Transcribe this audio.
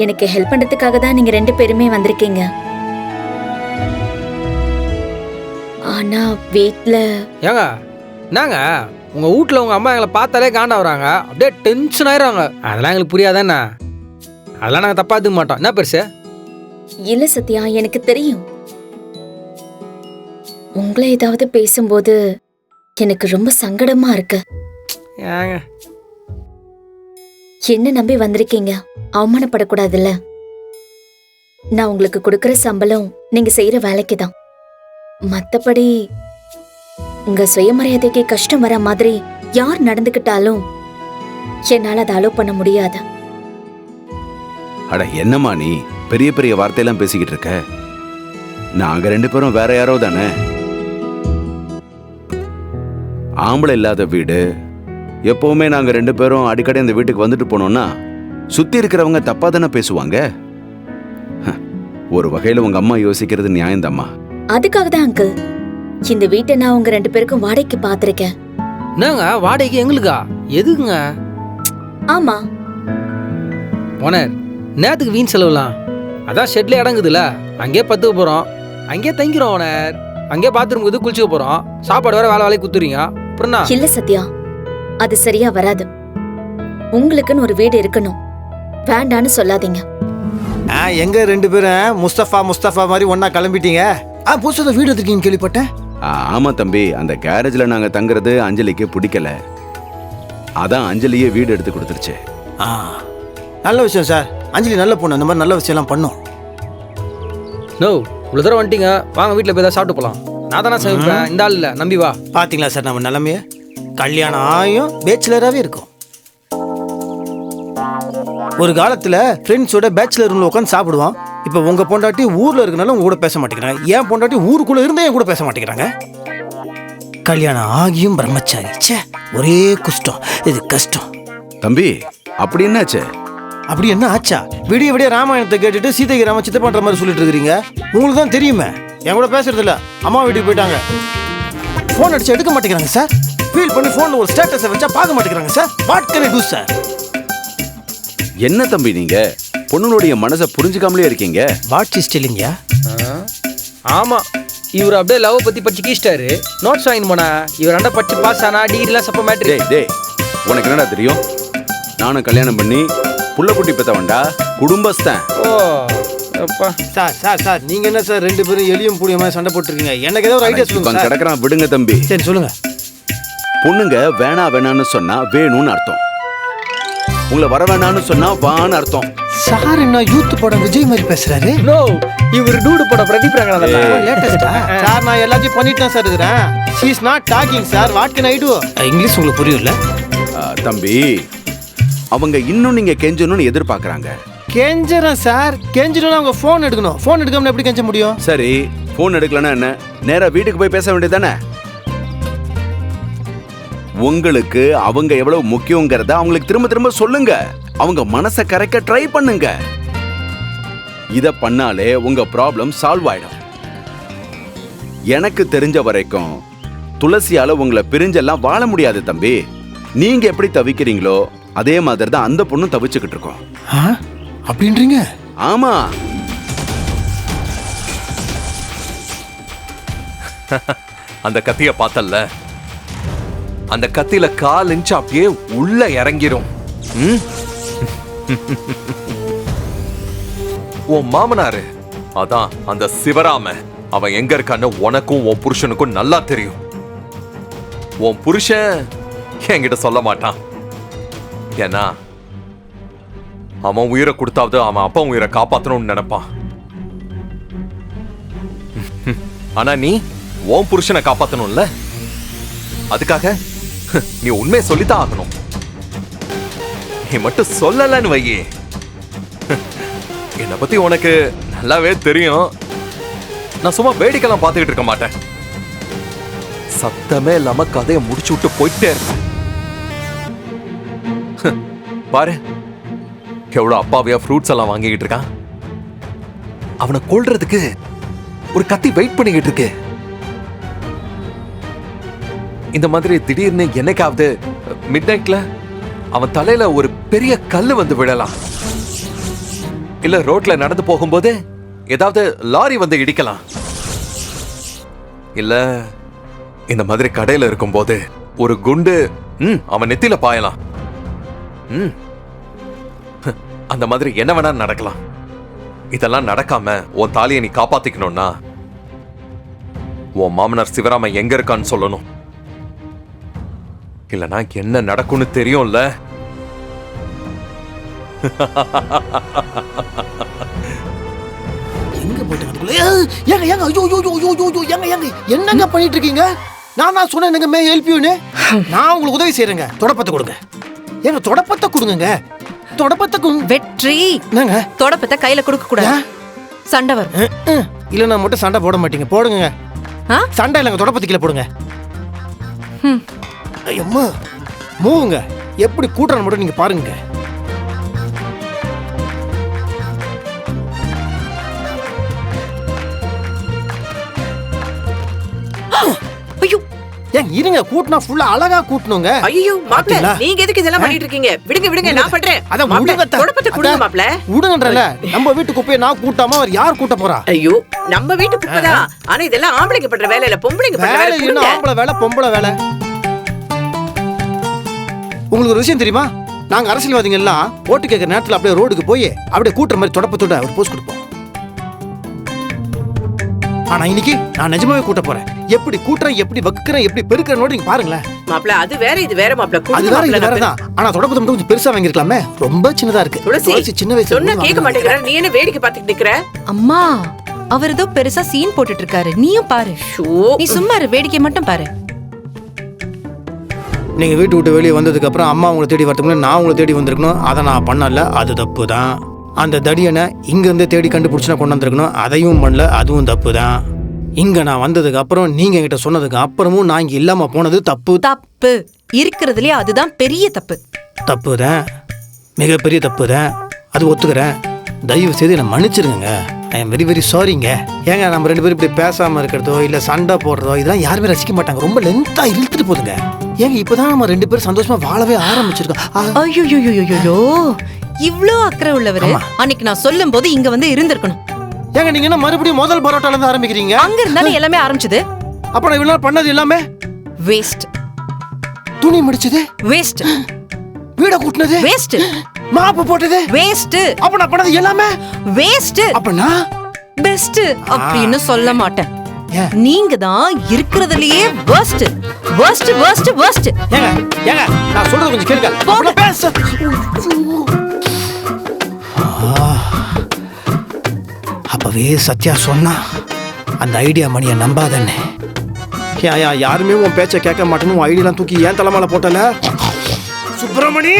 எனக்கு ஹெல்ப் பண்றதுக்காக தான் நீங்க 2 பேருமே வந்திருக்கீங்க. ஆனா வீட்ல ஏங்க என்னங்க உங்க வீட்டில் உங்க அம்மா எங்களை பார்த்தாலே காண்டா வராங்க, அப்படியே டென்ஷன் ஆயிடுறாங்க. அதெல்லாம் எங்களுக்கு புரியாதானே? அதெல்லாம் நாங்கள் தப்பா எடுத்துக்க மாட்டோம். என்ன பெருசு? இல்ல சத்யா, எனக்கு தெரியும். உங்களை ஏதாவது பேசும்போது எனக்கு ரொம்ப சங்கடமா இருக்கு. ஏங்க என்ன நம்பி வந்திருக்கீங்க, அவமானப்படக்கூடாதுல்ல. நான் உங்களுக்கு கொடுக்கற சம்பளம் நீங்க செய்யற வேலைக்கு தான். மத்தபடி உங்க சுயமரியாதைக்கு கஷ்டம் வர மாதிரி யார் நடந்துக்கிட்டாலும் என்னால அதை அலோவ் பண்ண முடியாது. அட என்னம்மா நீ பெரிய பெரிய வார்த்தையெல்லாம் பேசிக்கிட்டு இருக்க? நாங்க 2 பேரும் வேற யாரோ தானே. ஆம்பளை இல்லாத வீடு. எப்பவுமே நாங்க 2 பேரும் அடிக்கடி அந்த வீட்டுக்கு வந்துட்டு போனோம்னா சுத்தி இருக்கிறவங்க தப்பா தானே பேசுவாங்க. ஒரு வகையில உங்க அம்மா யோசிக்கிறது நியாயம்தாம்மா. அதுக்காக தான் அங்கிள் இந்த வீட்டை நான் உங்க 2 பேருக்கும் வாடகைக்கு பாத்திருக்கேன். என்னங்க வாடகைக்கு எங்களுக்கா? எதுக்குங்க? ஆமா, ஓனர் நேரத்துக்கு வீண் செலவுலாம். அதான் ஷெட்ல இடங்குதுல, அங்கேயே பத்துக்க போறோம், அங்கேயே தங்கிக்கிறோம் ஓனர். அங்கேயே பாத்ரூம் குளிச்சுக்க போறோம், சாப்பாடு வேற வேலை குத்துறீங்க. அப்புறம் இல்ல சத்யா, அது சரியா வராது. உங்களுக்குன்னு ஒரு வீடு இருக்கணும், வேண்டான்னு சொல்லாதீங்க. எங்க 2 பேரும் முஸ்தபா மாதிரி ஒன்னா கிளம்பிட்டீங்க? புதுசா வீடு எடுத்துருக்கீங்க கேள்விப்பட்டேன். ஆமா தம்பி, அந்த கேரேஜ்ல நாங்க தங்குறது அஞ்சலிக்கு பிடிக்கல. அதான் அஞ்சலியே வீடு எடுத்து கொடுத்துருச்சு. நல்ல விஷயம் சார். அஞ்சலி நல்ல பொண்ணு, அந்த மாதிரி நல்ல விஷயம் எல்லாம் பண்ணும். நோ இவ்வளோ தூரம் வந்துட்டீங்க, வாங்க வீட்டில் போய் தான் சாப்பிட்டு போகலாம். நான் தானே சமைப்பேன், இந்த ஆள் இல்லை, நம்பி வா. பாத்தீங்களா சார் நம்ம நிலைமைய? கல்யாணம் ஆயும் பேச்சுலராகவே இருக்கும். ஒரு காலத்துல ஃப்ரெண்ட்ஸோட பேச்சுலர் ரூம்ல உட்காந்து சாப்பிடுவான். இப்போ உங்க பொண்டாட்டி ஊர்ல இருக்கனால உங்க கூட பேச மாட்டேங்கிறாங்க. ஏன் பொண்டாட்டி ஊருக்குள்ள இருந்தா என் கூட பேச மாட்டேங்கிறாங்க. கல்யாணம் ஆகியும் பிரம்மச்சாரி. ச்சே, ஒரே குஷ்டம், இது கஷ்டம். தம்பி அப்படி என்னாச்சு? அப்படி என்ன ஆச்சா? விடிய விடிய ராமாயணத்தை கேட்டுட்டு சீதைக்கு ராம சித்த பண்ற மாதிரி சொல்லிட்டு இருக்கிறீங்க. உங்களுக்கு தான் தெரியுமே, என் கூட பேசுறது இல்ல. அம்மா வீட்டுக்கு போயிட்டாங்க. போன் அடிச்சு எடுக்க மாட்டேங்கிறாங்க சார். ஃபீல் பண்ணி போன்ல ஒரு ஸ்டேட்டஸை வச்சா பார்க்க மாட்டேங்கிறாங்க sir. What can I do sir? என்ன தம்பி நீங்க பொண்ணுடைய மனசை புரிஞ்சுக்காமலே இருக்கீங்க. வாட் இஸ் டெல்லிங்கயா? ஆமா, இவர் அப்படியே லவ் பத்தி படிச்சு கீச்சிட்டாரு. நோட்ஸ் வாங்கி போனா இவர் ரெண்டா படிச்சு பாஸ் ஆனா டிகிரிலாம் சப்ப மேட்ரு. டேய் உனக்கு என்னடா தெரியும்? நானும் கல்யாணம் பண்ணி புள்ள குட்டி பெத்தவன்டா, குடும்பஸ்தான். ஓ அப்பா. சார் நீங்க என்ன சார் 2 பேரும் எலியும் புடிய மாதிரி சண்டை போட்டுருக்கீங்க? எனக்கு ஏதோ ஒரு ஐடியா சொல்லுங்க சார். கிடக்குறான், விடுங்க தம்பி. சரி சொல்லுங்க. பொண்ணுங்க வேணான்னு சொன்னா வேணும்னு அர்த்தம். உங்களை வர வேணான்னு சொன்னா வான்னு அர்த்தம். சார் என்ன யூத் படம் விஜய் மாதிரி பேசுறாரு? நோ இவர் டூடு பட பிரதீப் ரங்கநாதன். லேட்டஸ்டா சார்? நான் எல்லாத்தையும் பண்ணிட்டு சார் இருக்கிறேன். she is not talking sir. What can I to? English உங்களுக்கு புரியல தம்பி. அவங்க இன்னும் நீங்க கெஞ்சணும்னு எதிர்பார்க்கறாங்க. கெஞ்சறேன் சார். கெஞ்சணும்னா அவங்க போன் எடுக்கணும். போன் எடுக்காம எப்படி கெஞ்ச முடியும்? சரி, போன் எடுக்கலன்னா என்ன, நேரா வீட்டுக்கு போய் பேச வேண்டியதானே? உங்களுக்கு அவங்க எவ்வளவு முக்கியங்கிறத அவங்களுக்கு திரும்ப திரும்ப சொல்லுங்க. அவங்க மனசை கரைக்க ட்ரை பண்ணுங்க. இத பண்ணாலே உங்க ப்ராப்ளம் சால்வ் ஆயிடும். எனக்கு தெரிஞ்ச வரைக்கும் துளசியால உங்களை பிரிஞ்செல்லாம் வாழ முடியாது தம்பி. நீங்க எப்படி தவிக்கிறீங்களோ அதே மாதிரி தான் அந்த பொண்ணும் தவிச்சுக்கிட்டு இருக்கோம். அப்படின்றீங்க? ஆமா. அந்த கத்திய பார்த்தல்ல, அந்த கத்தியில 1/4 இன்ச் அப்படியே உள்ள இறங்கிரும். உன் மாமனாரு அதான் அந்த சிவராம, அவன் எங்க இருக்கான்னு உனக்கும் உன் புருஷனுக்கும் நல்லா தெரியும். உன் புருஷன் என்கிட்ட சொல்ல மாட்டான். ஏன்னா அவன் உயிரை கொடுத்தாவது அவன் அப்பா உயிரை காப்பாத்தணும்னு நினைப்பான். ஆனா நீ உன் புருஷனை காப்பாத்தணும்ல, அதுக்காக நீ உண்மையை சொல்லித்தான் ஆகணும். நீ மட்டும் சொல்லலன்னு வையே, என்னை பத்தி உனக்கு நல்லாவே தெரியும். நான் சும்மா வேடிக்கைலாம் பார்த்துக்கிட்டு இருக்க மாட்டேன். சத்தமே இல்லாம கதையை முடிச்சு விட்டு போயிட்டே இருப்பேன். பாரு எவ்வளவு அப்பாவியா ஃப்ரூட்ஸ் எல்லாம் வாங்கிக்கிட்டு இருக்கான். அவனை கொல்றதுக்கு ஒரு கத்தி வெயிட் பண்ணிக்கிட்டு இருக்கு. இந்த மாதிரி திடீர்னு என்னைக்காவது மிட் நைட்ல அவன் தலையில ஒரு பெரிய கல்லு வந்து விழலாம். இல்ல ரோட்ல நடந்து போகும்போது ஏதாவது லாரி வந்து இடிக்கலாம், இல்ல இந்த மாதிரி கடையில இருக்கும்போது ஒரு குண்டு அவன் நெத்தியில பாயலாம். அந்த மாதிரி என்ன வேணா நடக்கலாம். இதெல்லாம் நடக்காம உன் தாலியை நீ காப்பாத்திக்கணும்னா உன் மாமனார் சிவராமன் எங்க இருக்கான்னு சொல்லணும். இல்லனா என்ன நடக்கும்னு தெரியும்ல. எங்க போயிட்டு அதுக்குள்ள ஏங்க ஏங்க ஐயோ ஐயோ ஐயோ ஐயோ ஏங்க ஏங்க என்னங்க பண்ணிட்டு இருக்கீங்க? நான் சொன்னேன் மே ஹெல்ப் யூன்னு. நான் உங்களுக்கு உதவி செய்யறேங்க. தொடப்பத்தை கொடுங்க. ஏங்க தொடப்பத்தை கொடுங்க. தொடப்பத்தை வெற்றி என்னங்க தொடப்பத்தை கையில கொடுக்க கூடாது, சண்டை வரும். இல்லைன்னா மட்டும் சண்டை போட மாட்டீங்க. போடுங்க. சண்டை இல்லைங்க, தொடப்பத்து கீழே போடுங்க. ஐயம்மா மூவுங்க. எப்படி கூட்டுறான்னு மட்டும் நீங்க பாருங்க. ஐயோ ஏன் இருங்க, கூட்டினா ஃபுல்லா அழகா கூட்டணுங்க. ஐயோ மாப்ள, நீங்க எதுக்கு இதெல்லாம் பண்ணிட்டு இருக்கீங்க? விடுங்க விடுங்க, நான் பண்றேன். அத மாப்ள, தொடப்பத்தை கொடுங்க மாப்ள. விடுங்கன்றல. நம்ம வீட்டு குப்பையை நான் கூட்டாம அவர் யார் கூட்ட போறா? ஐயோ நம்ம வீட்டு குப்பைதான். ஆனா இதெல்லாம் ஆம்பளைங்க பண்ற வேலை இல்ல, பொம்பளைங்க பண்ற வேலை. வேலை. என்ன ஆம்பளை வேலை பொம்பளை வேலை? உங்களுக்கு ஒரு விஷயம் தெரியுமா? நாங்க அரசியல்வாதிகள் எல்லாம் ஓட்டு கேட்கிற நேரத்துல அப்படியே ரோடுக்கு போய் அப்படியே கூட்டுற மாதிரி தொடப்பத்தோட ஒரு போஸ்ட் கொடுப்போம். ஆனா இன்னைக்கு நான் நிஜமாவே கூட்ட போறேன். எப்படி கூட்டுறேன், எப்படி வக்குறேன், எப்படி பெருக்கிறேன் நீங்க பாருங்களேன். மாப்ள அது வேற இது வேற மாப்ள. அது வேற இது வேற தான். ஆனா தொடப்பத்தை மட்டும் கொஞ்சம் பெருசா வாங்கிருக்கலாமே. ரொம்ப சின்னதா இருக்கு. துளசி சின்ன வயசுல சொன்னா கேட்க மாட்டேங்கற. நீ என்ன வேடிக்கை பார்த்துட்டு நிக்கற? அம்மா அவர் ஏதோ பெருசா சீன் போட்டுட்டு இருக்காரு, நீயும் பாரு. நீ சும்மா இரு, வேடிக்கை மட்டும் பாரு. நீங்க வீட்டு விட்டு வெளியே வந்ததுக்கு அப்புறம் அம்மா உங்களை தேடி வரதுக்கு நான் உங்களை தேடி வந்திருக்கணும். அதை நான் பண்ணல, அது தப்பு தான். அந்த தடியனை இங்க இருந்து தேடி கண்டுபிடிச்சு நான் கொண்டு வந்திருக்கணும். அதையும் பண்ணல, அதுவும் தப்பு தான். இங்க நான் வந்ததுக்கு அப்புறம் நீங்க என்கிட்ட சொன்னதுக்கு அப்புறமும் நான் இங்க இல்லாம போனது தப்பு. தப்பு இருக்கிறதுலயே அதுதான் பெரிய தப்பு. தப்பு தான், மிகப்பெரிய தப்பு தான். அது ஒத்துக்கிறேன். தயவு செய்து என்னை மன்னிச்சிருங்க. ஐ எம் வெரி வெரி சாரிங்க. ஏங்க நம்ம ரெண்டு பேரும் இப்படி பேசாம இருக்கிறதோ இல்ல சண்டை போடுறதோ இதெல்லாம் யாருமே ரசிக்க மாட்டாங்க. ரொம்ப லென்த்தா இழுத்துட்டு போதுங்க. ஏங்க இப்பதான் நம்ம ரெண்டு பேரும் சந்தோஷமா வாழவே ஆரம்பிச்சிருக்கோம். ஐயோ இவ்ளோ அக்கறை உள்ளவரு அன்னைக்கு நான் சொல்லும் போது இங்க வந்து இருந்திருக்கணும். ஏங்க நீங்க என்ன மறுபடியும் முதல் பரோட்டால இருந்து ஆரம்பிக்கிறீங்க? அங்க இருந்தானே எல்லாமே ஆரம்பிச்சது. அப்ப நான் இவ்வளவு நாள் பண்ணது எல்லாமே வேஸ்ட். துணி முடிச்சது வேஸ்ட், வீட கூட்டினது வேஸ்ட், மாப்பு போட்டது வேஸ்ட். அப்ப நான் பண்ணது எல்லாமே வேஸ்ட். அப்ப நான் பெஸ்ட் அப்படின்னு சொல்ல மாட்டேன். ஏன்? நீங்க தான் இருக்கிறதுலயே worst worst worst worst. ஏங்க ஏங்க நான் சொல்றது கொஞ்சம் கேளுங்க. போங்க. பேச அப்பவே சத்யா சொன்னா அந்த ஐடியா மணியை நம்பாதன்னு. யாருமே உன் பேச்சை கேட்க மாட்டேன்னு உன் ஐடியெல்லாம் தூக்கி ஏன் தலைமையில போட்டல சுப்பிரமணி.